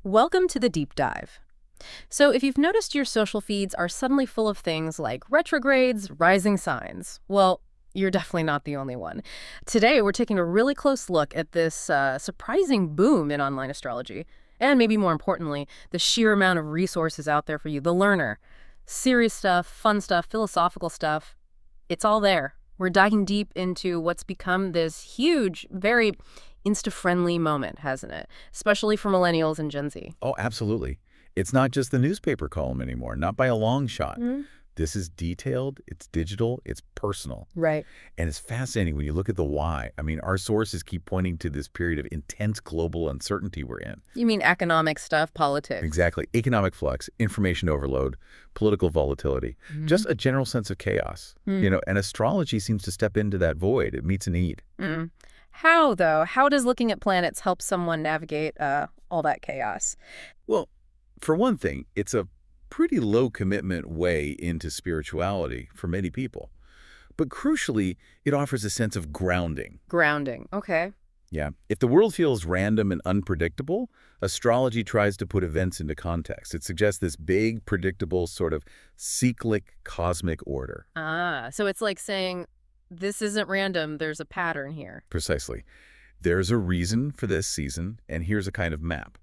Welcome to the deep dive. So, if you've noticed your social feeds are suddenly full of things like retrogrades, rising signs, well, you're definitely not the only one. Today, we're taking a really close look at this surprising boom in online astrology, and maybe more importantly, the sheer amount of resources out there for you, the learner. Serious stuff, fun stuff, philosophical stuff, it's all there. We're diving deep into what's become this huge, very Insta-friendly moment, hasn't it? Especially for millennials and Gen Z. Oh, absolutely. It's not just the newspaper column anymore, not by a long shot. Mhm. This is detailed, it's digital, it's personal. Right. And it's fascinating when you look at the why. I mean, our sources keep pointing to this period of intense global uncertainty we're in. You mean economic stuff, politics? Exactly. Economic flux, information overload, political volatility, just a general sense of chaos. And astrology seems to step into that void. It meets a need. Mm. How, though? How does looking at planets help someone navigate all that chaos? Well, for one thing, it's a pretty low commitment way into spirituality for many people. But crucially, it offers a sense of grounding. Grounding. Okay. Yeah. If the world feels random and unpredictable, astrology tries to put events into context. It suggests this big, predictable sort of cyclic cosmic order. So it's like saying, this isn't random, there's a pattern here. Precisely. There's a reason for this season, and here's a kind of map.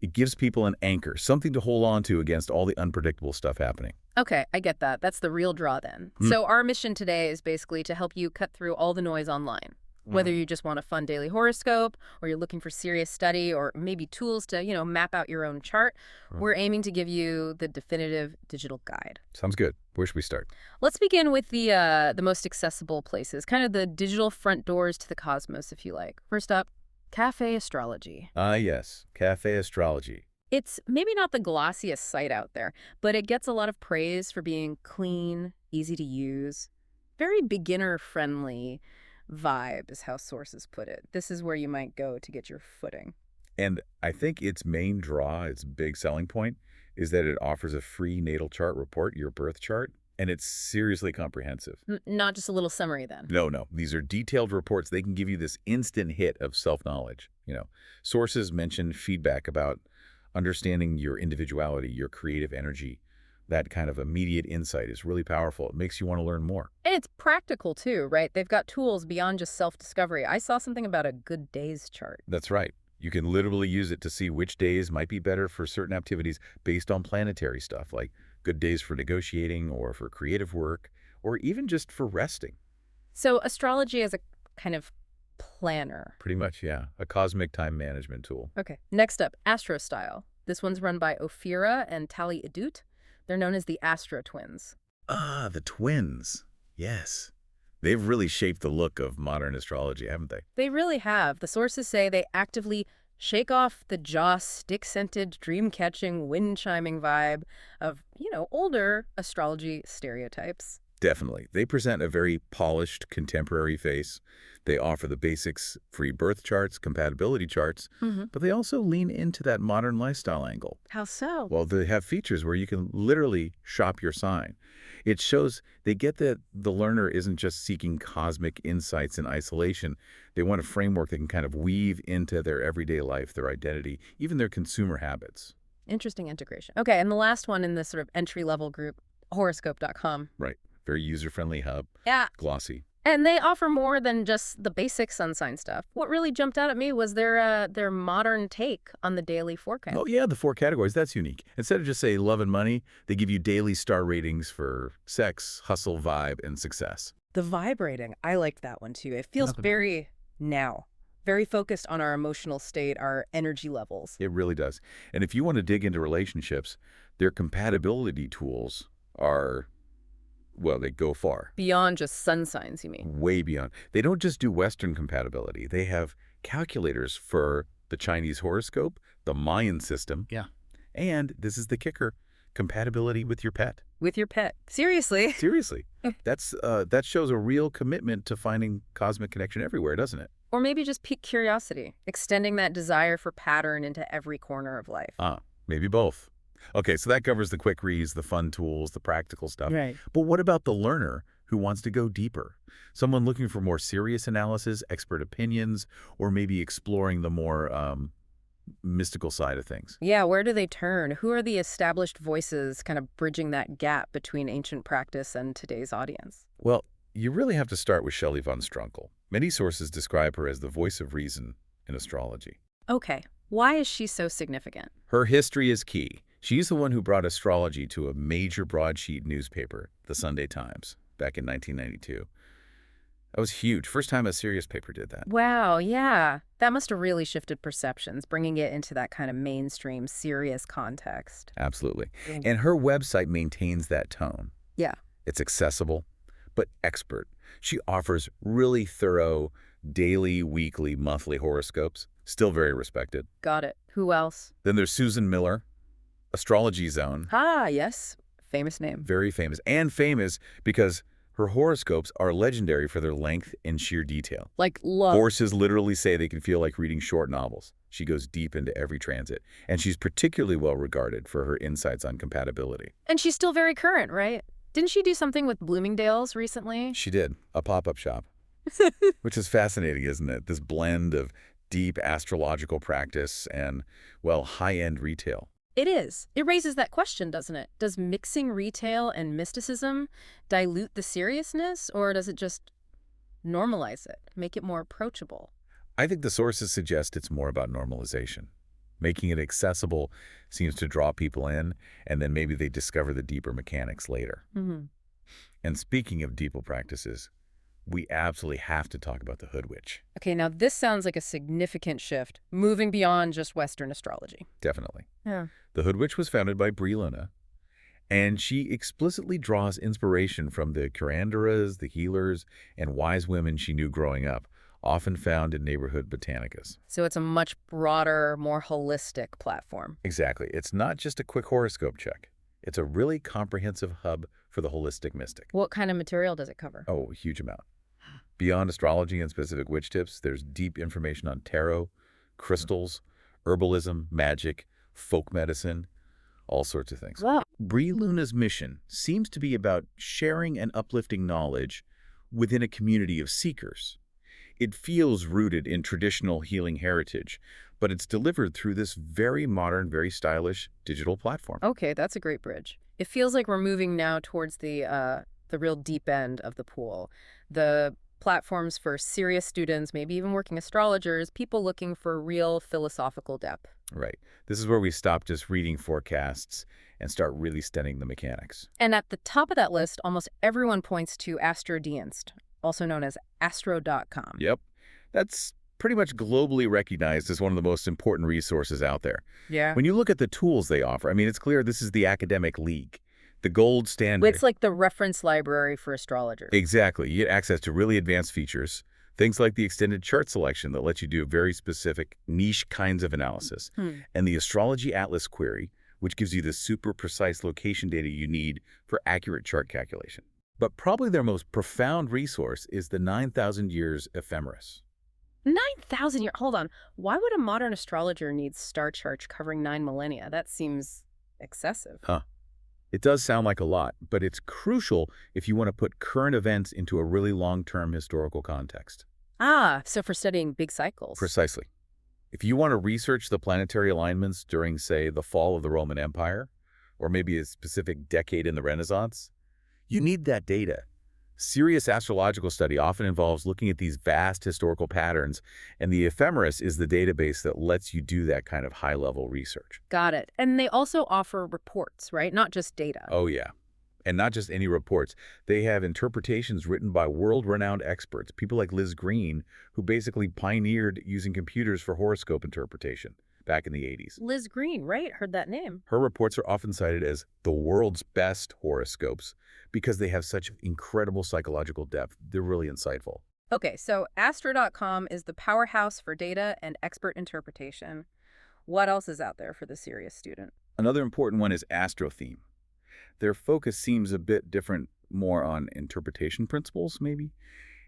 It gives people an anchor, something to hold on to against all the unpredictable stuff happening. Okay, I get that. That's the real draw then. So our mission today is basically to help you cut through all the noise online. Whether you just want a fun daily horoscope, or you're looking for serious study, or maybe tools to, map out your own chart, we're aiming to give you the definitive digital guide. Sounds good. Where should we start? Let's begin with the most accessible places, kind of the digital front doors to the cosmos, if you like. First up, Cafe Astrology. Yes. Cafe Astrology. It's maybe not the glossiest site out there, but it gets a lot of praise for being clean, easy to use, very beginner-friendly vibe is how sources put it. This is where you might go to get your footing. And I think its main draw, its big selling point, is that it offers a free natal chart report, your birth chart, and it's seriously comprehensive. Not just a little summary then. No. These are detailed reports. They can give you this instant hit of self-knowledge. Sources mention feedback about understanding your individuality, your creative energy. That kind of immediate insight is really powerful. It makes you want to learn more. And it's practical too, right? They've got tools beyond just self-discovery. I saw something about a good days chart. That's right. You can literally use it to see which days might be better for certain activities based on planetary stuff, like good days for negotiating or for creative work, or even just for resting. So astrology is a kind of planner. Pretty much, yeah. A cosmic time management tool. Okay. Next up, Astrostyle. This one's run by Ophira and Tali Idut. They're known as the Astro Twins. The twins. Yes. They've really shaped the look of modern astrology, haven't they? They really have. The sources say they actively shake off the jaw stick-scented, dream-catching, wind-chiming vibe of, older astrology stereotypes. Definitely. They present a very polished, contemporary face. They offer the basics, free birth charts, compatibility charts, but they also lean into that modern lifestyle angle. How so? Well, they have features where you can literally shop your sign. It shows they get that the learner isn't just seeking cosmic insights in isolation. They want a framework that can kind of weave into their everyday life, their identity, even their consumer habits. Interesting integration. Okay, and the last one in this sort of entry-level group, horoscope.com. Right. Very user-friendly hub. Yeah. Glossy. And they offer more than just the basic sun sign stuff. What really jumped out at me was their modern take on the daily forecast. Oh, yeah, the 4 categories. That's unique. Instead of just, say, love and money, they give you daily star ratings for sex, hustle, vibe, and success. The vibe rating, I liked that one, too. It feels very now, very focused on our emotional state, our energy levels. It really does. And if you want to dig into relationships, their compatibility tools are... well, they go far. Beyond just sun signs, you mean? Way beyond. They don't just do Western compatibility. They have calculators for the Chinese horoscope, the Mayan system. Yeah. And, this is the kicker, compatibility with your pet. With your pet. Seriously? Seriously. That shows a real commitment to finding cosmic connection everywhere, doesn't it? Or maybe just pique curiosity, extending that desire for pattern into every corner of life. Maybe both. Okay, so that covers the quick reads, the fun tools, the practical stuff. Right. But what about the learner who wants to go deeper? Someone looking for more serious analysis, expert opinions, or maybe exploring the more mystical side of things. Yeah, where do they turn? Who are the established voices kind of bridging that gap between ancient practice and today's audience? Well, you really have to start with Shelley von Strunkel. Many sources describe her as the voice of reason in astrology. Okay, why is she so significant? Her history is key. She's the one who brought astrology to a major broadsheet newspaper, the Sunday Times, back in 1992. That was huge. First time a serious paper did that. Wow, yeah. That must have really shifted perceptions, bringing it into that kind of mainstream, serious context. Absolutely. Mm. And her website maintains that tone. Yeah. It's accessible, but expert. She offers really thorough daily, weekly, monthly horoscopes, still very respected. Got it. Who else? Then there's Susan Miller, Astrology Zone, Ah, yes. Famous name. very famous, and famous because her horoscopes are legendary for their length and sheer detail. Like love. Sources literally say they can feel like reading short novels. She goes deep into every transit, and she's particularly well regarded for her insights on compatibility. And she's still very current, right? Didn't she do something with Bloomingdale's recently? She did a pop-up shop, which is fascinating, isn't it? This blend of deep astrological practice and, well, high-end retail. It is. It raises that question, doesn't it? Does mixing retail and mysticism dilute the seriousness, or does it just normalize it, make it more approachable? I think the sources suggest it's more about normalization. Making it accessible seems to draw people in, and then maybe they discover the deeper mechanics later. Mm-hmm. And speaking of deeper practices, we absolutely have to talk about the Hood Witch. Okay, now this sounds like a significant shift, moving beyond just Western astrology. Definitely. Yeah. The Hood Witch was founded by Brie Luna, and she explicitly draws inspiration from the curanderas, the healers, and wise women she knew growing up, often found in neighborhood botanicas. So it's a much broader, more holistic platform. Exactly. It's not just a quick horoscope check. It's a really comprehensive hub for the holistic mystic. What kind of material does it cover? Oh, a huge amount. Beyond astrology and specific witch tips, there's deep information on tarot, crystals, herbalism, magic, folk medicine, all sorts of things. Wow. Brie Luna's mission seems to be about sharing and uplifting knowledge within a community of seekers. It feels rooted in traditional healing heritage, but it's delivered through this very modern, very stylish digital platform. Okay, that's a great bridge. It feels like we're moving now towards the real deep end of the pool. The platforms for serious students, maybe even working astrologers, people looking for real philosophical depth. Right. This is where we stop just reading forecasts and start really studying the mechanics. And at the top of that list, almost everyone points to Astrodienst, also known as Astro.com. Yep. That's pretty much globally recognized as one of the most important resources out there. Yeah. When you look at the tools they offer, I mean, it's clear this is the academic league, the gold standard. It's like the reference library for astrologers. Exactly. You get access to really advanced features, things like the extended chart selection that lets you do very specific niche kinds of analysis, and the Astrology Atlas query, which gives you the super precise location data you need for accurate chart calculation. But probably their most profound resource is the 9,000 Years Ephemeris. 9,000 years. Hold on. Why would a modern astrologer need star charts covering 9 millennia? That seems excessive. Huh. It does sound like a lot, but it's crucial if you want to put current events into a really long-term historical context. Ah, so for studying big cycles. Precisely. If you want to research the planetary alignments during, say, the fall of the Roman Empire, or maybe a specific decade in the Renaissance, you need that data. Serious astrological study often involves looking at these vast historical patterns, and the Ephemeris is the database that lets you do that kind of high-level research. Got it. And they also offer reports, right? Not just data. Oh, yeah. And not just any reports. They have interpretations written by world-renowned experts, people like Liz Green, who basically pioneered using computers for horoscope interpretation back in the 80s. Liz Green, right? Heard that name. Her reports are often cited as the world's best horoscopes because they have such incredible psychological depth. They're really insightful. Okay, so Astro.com is the powerhouse for data and expert interpretation. What else is out there for the serious student? Another important one is AstroTheme. Their focus seems a bit different, more on interpretation principles, maybe,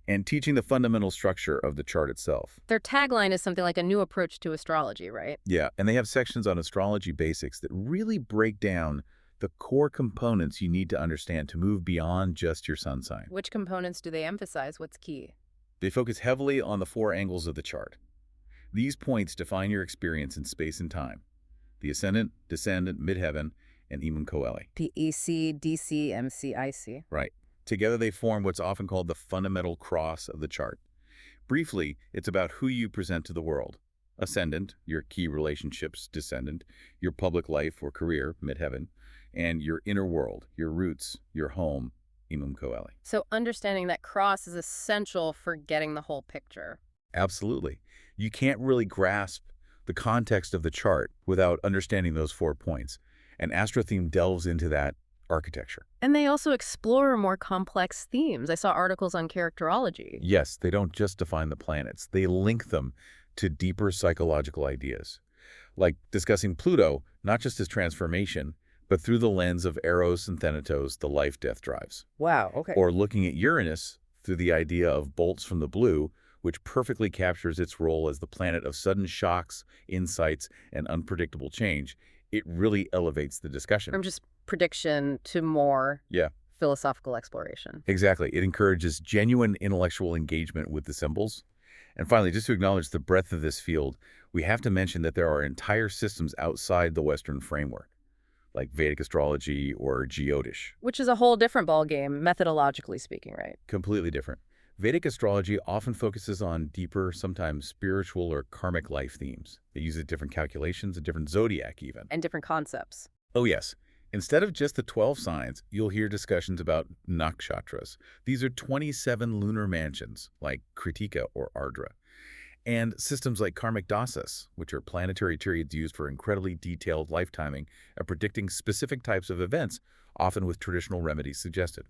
and teaching the fundamental structure of the chart itself. Their tagline is something like a new approach to astrology, right? Yeah, and they have sections on astrology basics that really break down the core components you need to understand to move beyond just your sun sign. Which components do they emphasize? What's key? They focus heavily on the 4 angles of the chart. These points define your experience in space and time. The ascendant, descendant, midheaven, and Imum Coeli. PEC, DC, MC, IC. Right. Together they form what's often called the fundamental cross of the chart. Briefly, it's about who you present to the world. Ascendant, your key relationships, descendant, your public life or career, midheaven, and your inner world, your roots, your home, Imum Coeli. So understanding that cross is essential for getting the whole picture. Absolutely. You can't really grasp the context of the chart without understanding those 4 points. And Astrotheme delves into that architecture. And they also explore more complex themes. I saw articles on characterology. Yes, they don't just define the planets. They link them to deeper psychological ideas, like discussing Pluto, not just as transformation, but through the lens of Eros and Thanatos, the life-death drives. Wow, okay. Or looking at Uranus through the idea of bolts from the blue, which perfectly captures its role as the planet of sudden shocks, insights, and unpredictable change. It really elevates the discussion. From just prediction to more philosophical exploration. Exactly. It encourages genuine intellectual engagement with the symbols. And finally, just to acknowledge the breadth of this field, we have to mention that there are entire systems outside the Western framework, like Vedic astrology or Jyotish. Which is a whole different ballgame, methodologically speaking, right? Completely different. Vedic astrology often focuses on deeper, sometimes spiritual or karmic life themes. It uses different calculations, a different zodiac even. And different concepts. Oh yes. Instead of just the 12 signs, you'll hear discussions about nakshatras. These are 27 lunar mansions, like Kritika or Ardra. And systems like karmic dasas, which are planetary periods used for incredibly detailed life timing and predicting specific types of events, often with traditional remedies suggested.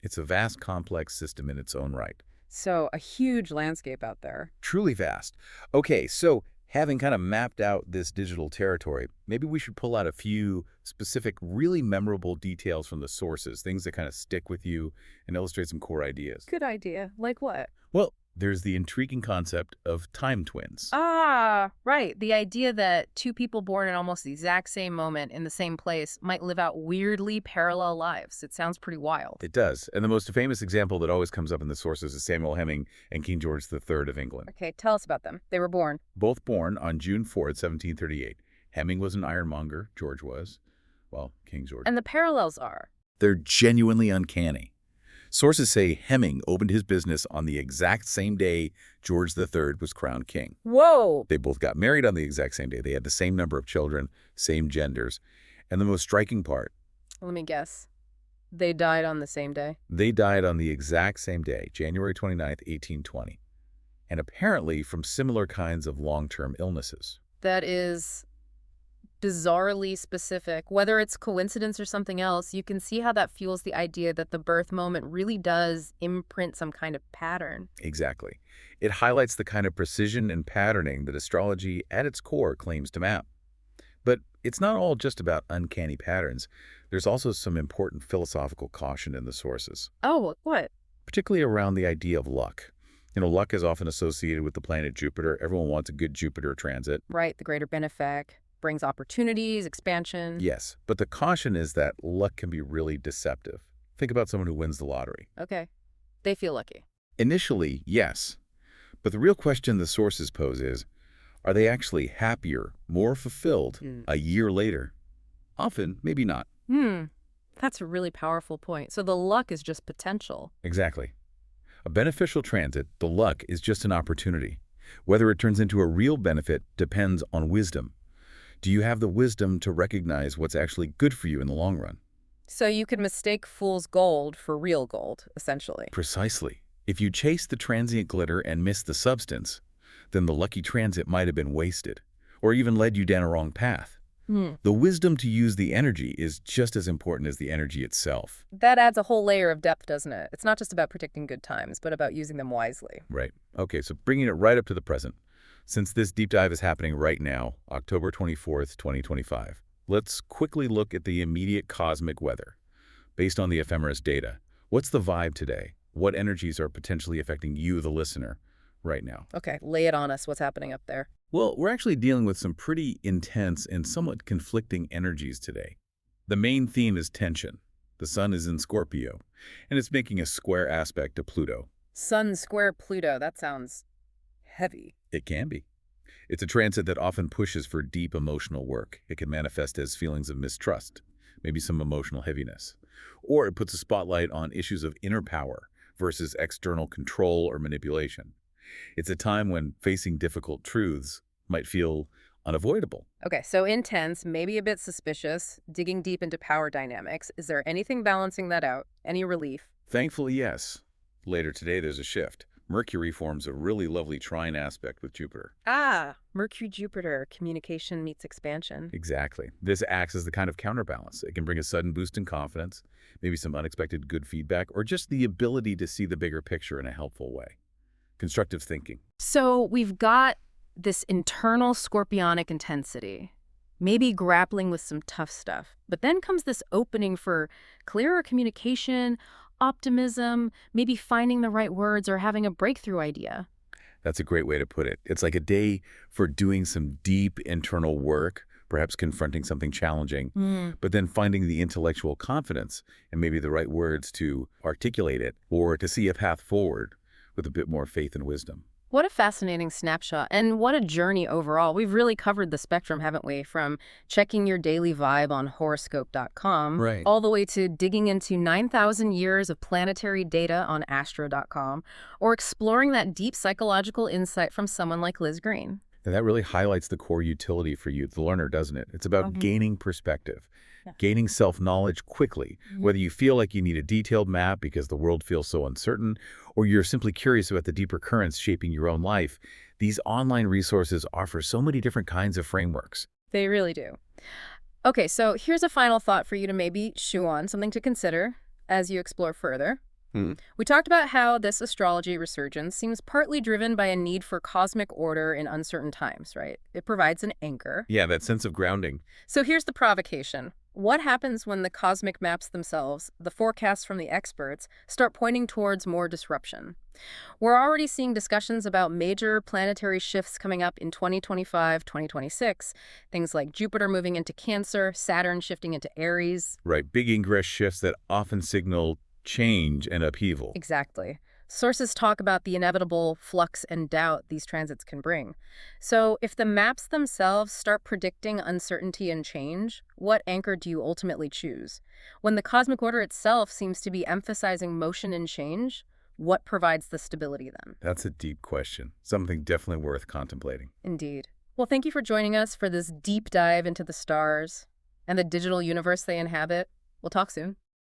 It's a vast, complex system in its own right. So a huge landscape out there. Truly vast. Okay, so having kind of mapped out this digital territory, maybe we should pull out a few specific, really memorable details from the sources, things that kind of stick with you and illustrate some core ideas. Good idea. Like what? Well, there's the intriguing concept of time twins. Ah, right. The idea that two people born at almost the exact same moment in the same place might live out weirdly parallel lives. It sounds pretty wild. It does. And the most famous example that always comes up in the sources is Samuel Hemming and King George III of England. Okay, tell us about them. They were born. Both born on June 4th, 1738. Hemming was an ironmonger. George was. Well, King George. And the parallels are? They're genuinely uncanny. Sources say Hemming opened his business on the exact same day George III was crowned king. Whoa! They both got married on the exact same day. They had the same number of children, same genders. And the most striking part, Let me guess. They died on the same day? they died on the exact same day, January 29th, 1820. And apparently from similar kinds of long-term illnesses. That is bizarrely specific. Whether it's coincidence or something else, you can see how that fuels the idea that the birth moment really does imprint some kind of pattern. Exactly. It highlights the kind of precision and patterning that astrology at its core claims to map. But it's not all just about uncanny patterns. There's also some important philosophical caution in the sources, Oh, what? particularly around the idea of luck. You know, luck is often associated with the planet Jupiter. Everyone wants a good Jupiter transit. Right, the greater benefic brings opportunities, expansion. Yes, but the caution is that luck can be really deceptive. Think about someone who wins the lottery. Okay. They feel lucky. Initially, yes. But the real question the sources pose is, are they actually happier, more fulfilled a year later? Often, maybe not. That's a really powerful point. So the luck is just potential. Exactly. A beneficial transit, the luck, is just an opportunity. Whether it turns into a real benefit depends on wisdom. Do you have the wisdom to recognize what's actually good for you in the long run? So you could mistake fool's gold for real gold, essentially. Precisely. If you chase the transient glitter and miss the substance, then the lucky transit might have been wasted, or even led you down a wrong path. The wisdom to use the energy is just as important as the energy itself. That adds a whole layer of depth, doesn't it? It's not just about predicting good times, but about using them wisely. Right. Okay, so bringing it right up to the present. Since this deep dive is happening right now, October 24th, 2025, let's quickly look at the immediate cosmic weather. Based on the ephemeris data, what's the vibe today? What energies are potentially affecting you, the listener, right now? Okay, lay it on us. What's happening up there? Well, we're actually dealing with some pretty intense and somewhat conflicting energies today. The main theme is tension. The sun is in Scorpio, and it's making a square aspect to Pluto. Sun square Pluto. That sounds heavy. It can be. It's a transit that often pushes for deep emotional work. It can manifest as feelings of mistrust, maybe some emotional heaviness. Or it puts a spotlight on issues of inner power versus external control or manipulation. It's a time when facing difficult truths might feel unavoidable. Okay, so intense, maybe a bit suspicious, digging deep into power dynamics. Is there anything balancing that out? Any relief? Thankfully, yes. Later today, there's a shift. Mercury forms a really lovely trine aspect with Jupiter. Ah, Mercury-Jupiter, communication meets expansion. Exactly. This acts as the kind of counterbalance. It can bring a sudden boost in confidence, maybe some unexpected good feedback, or just the ability to see the bigger picture in a helpful way. Constructive thinking. So we've got this internal scorpionic intensity, maybe grappling with some tough stuff. But then comes this opening for clearer communication, optimism, maybe finding the right words or having a breakthrough idea. That's a great way to put it. It's like a day for doing some deep internal work, perhaps confronting something challenging, but then finding the intellectual confidence and maybe the right words to articulate it or to see a path forward with a bit more faith and wisdom. What a fascinating snapshot, and what a journey overall. We've really covered the spectrum, haven't we? From checking your daily vibe on horoscope.com Right. all the way to digging into 9,000 years of planetary data on astro.com, or exploring that deep psychological insight from someone like Liz Green. And that really highlights the core utility for you, the learner, doesn't it? It's about gaining perspective, gaining self-knowledge quickly, whether you feel like you need a detailed map because the world feels so uncertain, or you're simply curious about the deeper currents shaping your own life. These online resources offer so many different kinds of frameworks. They really do. Okay, so here's a final thought for you to maybe chew on, something to consider as you explore further. We talked about how this astrology resurgence seems partly driven by a need for cosmic order in uncertain times, right? It provides an anchor. Yeah, that sense of grounding. So here's the provocation. What happens when the cosmic maps themselves, the forecasts from the experts, start pointing towards more disruption? We're already seeing discussions about major planetary shifts coming up in 2025, 2026. Things like Jupiter moving into Cancer, Saturn shifting into Aries. Right, big ingress shifts that often signal change and upheaval. Exactly. Sources talk about the inevitable flux and doubt these transits can bring. So if the maps themselves start predicting uncertainty and change, what anchor do you ultimately choose? When the cosmic order itself seems to be emphasizing motion and change, what provides the stability then? That's a deep question, something definitely worth contemplating. Indeed. Well, thank you for joining us for this deep dive into the stars and the digital universe they inhabit. We'll talk soon.